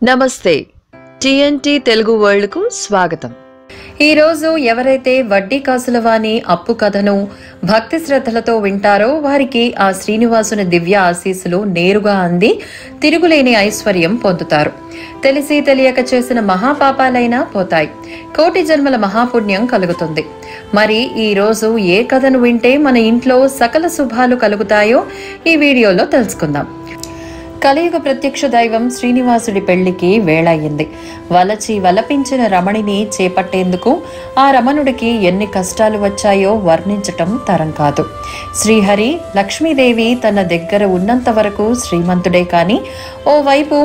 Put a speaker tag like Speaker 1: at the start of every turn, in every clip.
Speaker 1: నమస్తే TNT Telugu world కు స్వాగతం.
Speaker 2: ఈ రోజు ఎవరైతే వడ్డీ కాసుల వాణి అప్పు కథను భక్తి శ్రద్ధలతో వింటారో వారికి ఆ శ్రీనివాసుని దివ్య ఆశీస్సులు నేరుగా అంది తిరుగులేని ఐశ్వర్యం పొందుతారు. తెలిసి తెలియక చేసిన మహాపాపాలైనా పోతాయి. కోటి జన్మల మహాపుణ్యం కలుగుతుంది. మరి ఈ రోజు ఏ కథను వింటే మన ఇంట్లో సకల శుభాలు కలుగుతాయో ఈ వీడియోలో తెలుసుకుందాం. కలియుగ ప్రత్యక్ష దైవం శ్రీనివాసుడి పెళ్లికి వేళయింది. వలచి వలపించిన రమణిని చేపట్టేందుకు ఆ రమణుడికి ఎన్ని కష్టాలు వచ్చాయో వర్ణించటం తరం కాదు. శ్రీహరి లక్ష్మీదేవి తన దగ్గర ఉన్నంత వరకు శ్రీమంతుడే కాని ఓవైపు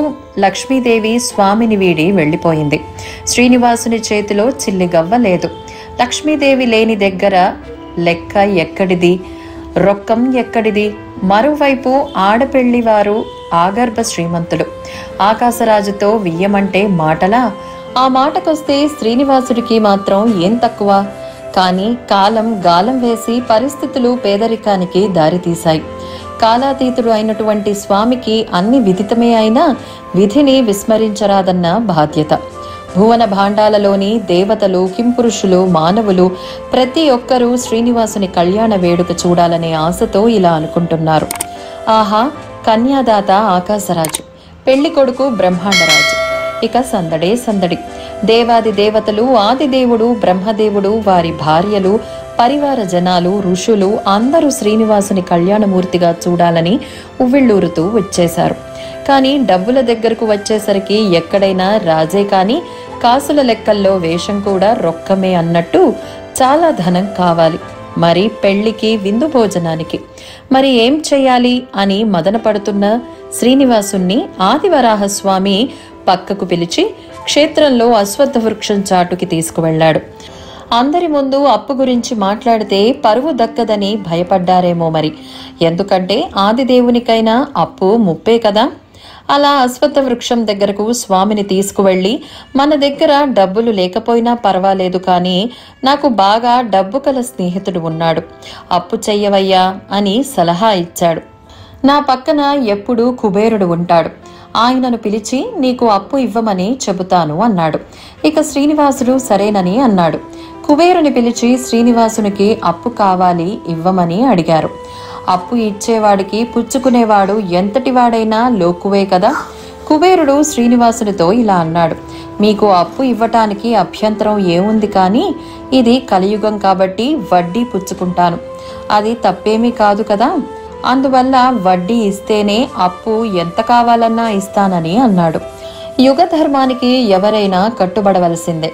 Speaker 2: లక్ష్మీదేవి స్వామిని వీడి వెళ్లిపోయింది. శ్రీనివాసుని చేతిలో చిల్లి గవ్వ లేదు. లక్ష్మీదేవి లేని దగ్గర లెక్క ఎక్కడిది, రొక్కం ఎక్కడిది? మరోవైపు ఆడపెళ్లివారు ఆగర్భ శ్రీమంతులు. ఆకాశరాజుతో వియ్యమంటే మాటలా? ఆ మాటకొస్తే శ్రీనివాసుడికి మాత్రం ఏం తక్కువ? కానీ కాలం గాలం వేసి పరిస్థితులు పేదరికానికి దారితీశాయి. కాలాతీతుడు అయినటువంటి స్వామికి అన్ని విదితమే అయినా విధిని విస్మరించరాదన్న బాధ్యత. భువన భాండాలలోని దేవతలు, కింపురుషులు, మానవులు ప్రతి ఒక్కరూ శ్రీనివాసుని కళ్యాణ వేడుక చూడాలనే ఆశతో ఇలా అనుకుంటున్నారు. ఆహా, కన్యాదాత ఆకాశరాజు, పెళ్లి కొడుకు బ్రహ్మాండరాజు. ఇక సందడే సందడి. దేవాది దేవతలు, ఆదిదేవుడు బ్రహ్మదేవుడు, వారి భార్యలు, పరివార జనాలు, ఋషులు అందరూ శ్రీనివాసుని కళ్యాణమూర్తిగా చూడాలని ఉవ్విళ్ళూరుతూ వచ్చేశారు. కానీ డబ్బుల దగ్గరకు వచ్చేసరికి ఎక్కడైనా రాజే కాని కాసుల లెక్కల్లో వేషం కూడా రొక్కమే అన్నట్టు చాలా ధనం కావాలి. మరి పెళ్లికి, విందు భోజనానికి మరి ఏం చెయ్యాలి అని మదన పడుతున్న శ్రీనివాసుణ్ణి ఆదివరాహస్వామి పక్కకు పిలిచి క్షేత్రంలో అశ్వత్థ వృక్షం చాటుకి తీసుకువెళ్లాడు. అందరి ముందు అప్పు గురించి మాట్లాడితే పరువు దక్కదని భయపడ్డారేమో మరి. ఎందుకంటే ఆదిదేవునికైనా అప్పు ముప్పే కదా. అలా అశ్వత్థ వృక్షం దగ్గరకు స్వామిని తీసుకువెళ్లి, మన దగ్గర డబ్బులు లేకపోయినా పర్వాలేదు కానీ నాకు బాగా డబ్బు కల స్నేహితుడు ఉన్నాడు, అప్పు చెయ్యవయ్యా అని సలహా ఇచ్చాడు. నా పక్కన ఎప్పుడూ కుబేరుడు ఉంటాడు, ఆయనను పిలిచి నీకు అప్పు ఇవ్వమని చెబుతాను అన్నాడు. ఇక శ్రీనివాసుడు సరేనని అన్నాడు. కుబేరుని పిలిచి శ్రీనివాసునికి అప్పు కావాలి, ఇవ్వమని అడిగారు. అప్పు ఇచ్చేవాడికి పుచ్చుకునేవాడు ఎంతటివాడైనా లోకువే కదా. కుబేరుడు శ్రీనివాసునితో ఇలా అన్నాడు. మీకు అప్పు ఇవ్వటానికి అభ్యంతరం ఏముంది కానీ ఇది కలియుగం కాబట్టి వడ్డీ పుచ్చుకుంటాను. అది తప్పేమీ కాదు కదా. అందువల్ల వడ్డీ ఇస్తేనే అప్పు ఎంత కావాలన్నా ఇస్తానని అన్నాడు. యుగ ధర్మానికి ఎవరైనా కట్టుబడవలసిందే.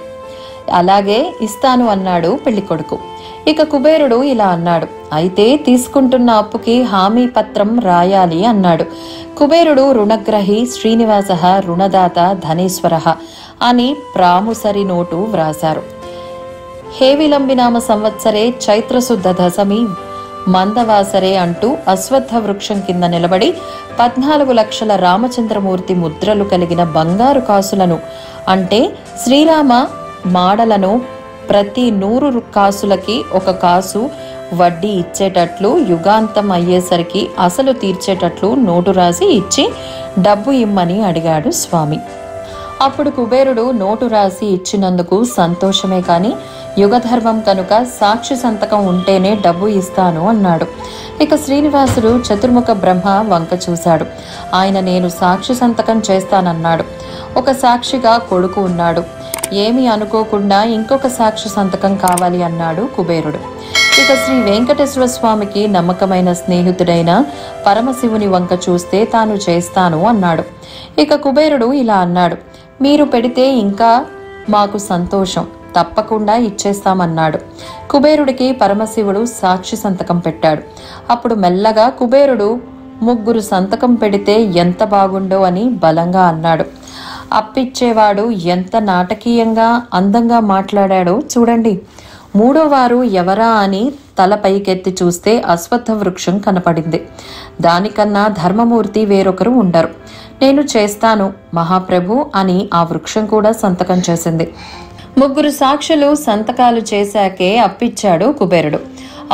Speaker 2: అలాగే ఇస్తాను అన్నాడు పెళ్లికొడుకు. ఇక కుబేరుడు ఇలా అన్నాడు. అయితే తీసుకుంటున్న అప్పుకి హామీ పత్రం రాయాలి అన్నాడు. కుబేరుడు రుణగ్రహి శ్రీనివాస రుణదాత ధనేశ్వర అని ప్రాముసరి నోటు వ్రాశారు. హేవిలంబినామ సంవత్సరే చైత్రశుద్ధ దశమి మందవాసరే అంటూ అశ్వత్థ వృక్షం కింద నిలబడి 14 లక్షల రామచంద్రమూర్తి ముద్రలు కలిగిన బంగారు కాసులను, అంటే శ్రీరామ మాడలను ప్రతి 100 కాసులకి 1 కాసు వడ్డీ ఇచ్చేటట్లు, యుగాంతం అయ్యేసరికి అసలు తీర్చేటట్లు నోటు రాసి ఇచ్చి డబ్బు ఇమ్మని అడిగాడు స్వామి. అప్పుడు కుబేరుడు నోటు రాసి ఇచ్చినందుకు సంతోషమే కాని యుగధర్మం కనుక సాక్షి సంతకం ఉంటేనే డబ్బు ఇస్తాను అన్నాడు. ఇక శ్రీనివాసుడు చతుర్ముఖ బ్రహ్మ వంక చూశాడు. ఆయన నేను సాక్షి సంతకం చేస్తానన్నాడు. ఒక సాక్షిగా కొడుకు ఉన్నాడు. ఏమీ అనుకోకుండా ఇంకొక సాక్షి సంతకం కావాలి అన్నాడు కుబేరుడు. ఇక శ్రీ వెంకటేశ్వర స్వామికి నమ్మకమైన స్నేహితుడైన పరమశివుని వంక చూస్తే తాను చేస్తాను అన్నాడు. ఇక కుబేరుడు ఇలా అన్నాడు. మీరు పెడితే ఇంకా మాకు సంతోషం, తప్పకుండా ఇచ్చేస్తామన్నాడు. కుబేరుడికి పరమశివుడు సాక్షి సంతకం పెట్టాడు. అప్పుడు మెల్లగా కుబేరుడు 3 సంతకం పెడితే ఎంత బాగుండో అని బలంగా అన్నాడు. అప్పిచ్చేవాడు ఎంత నాటకీయంగా అందంగా మాట్లాడాడో చూడండి. 3వ వారు ఎవరా అని తల పైకెత్తి చూస్తే అశ్వత్థ వృక్షం కనపడింది. దానికన్నా ధర్మమూర్తి వేరొకరు ఉండరు. నేను చేస్తాను మహాప్రభు అని ఆ వృక్షం కూడా సంతకం చేసింది. 3 సాక్షులు సంతకాలు చేశాకే అప్పిచ్చాడు కుబేరుడు.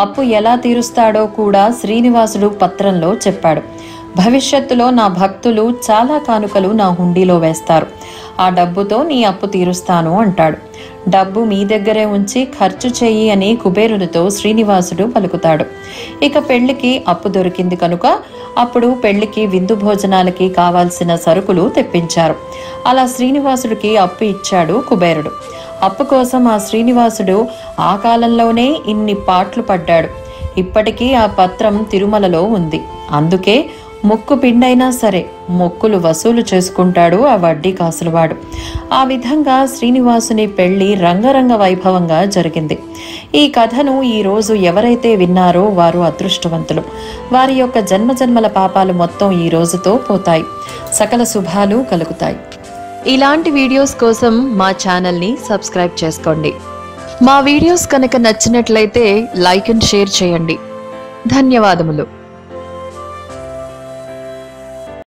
Speaker 2: అప్పు ఎలా తీరుస్తాడో కూడా శ్రీనివాసుడు పత్రంలో చెప్పాడు. భవిష్యత్తులో నా భక్తులు చాలా కానుకలు నా హుండీలో వేస్తారు. ఆ డబ్బుతో నీ అప్పు తీరుస్తాను అంటాడు. డబ్బు మీ దగ్గరే ఉంచి ఖర్చు చెయ్యి అని కుబేరునితో శ్రీనివాసుడు పలుకుతాడు. ఇక పెళ్లికి అప్పు దొరికింది కనుక అప్పుడు పెళ్లికి విందు భోజనాలకి కావాల్సిన సరుకులు తెప్పించారు. అలా శ్రీనివాసుడికి అప్పు ఇచ్చాడు కుబేరుడు. అప్పు కోసం ఆ శ్రీనివాసుడు ఆ కాలంలోనే ఇన్ని పాట్లు పడ్డాడు. ఇప్పటికీ ఆ పత్రం తిరుమలలో ఉంది. అందుకే మొక్కు పిండైనా సరే మొక్కులు వసూలు చేసుకుంటాడు ఆ వడ్డీ కాసులవాడు. ఆ విధంగా శ్రీనివాసుని పెళ్లి రంగరంగ వైభవంగా జరిగింది. ఈ కథను ఈ రోజు ఎవరైతే విన్నారో వారు అదృష్టవంతులు. వారి యొక్క జన్మజన్మల పాపాలు మొత్తం ఈ రోజుతో పోతాయి. సకల శుభాలు కలుగుతాయి.
Speaker 1: ఇలాంటి వీడియోస్ కోసం మా ఛానల్ని సబ్స్క్రైబ్ చేసుకోండి. మా వీడియోస్ కనుక నచ్చినట్లయితే లైక్ అండ్ షేర్ చేయండి. ధన్యవాదములు.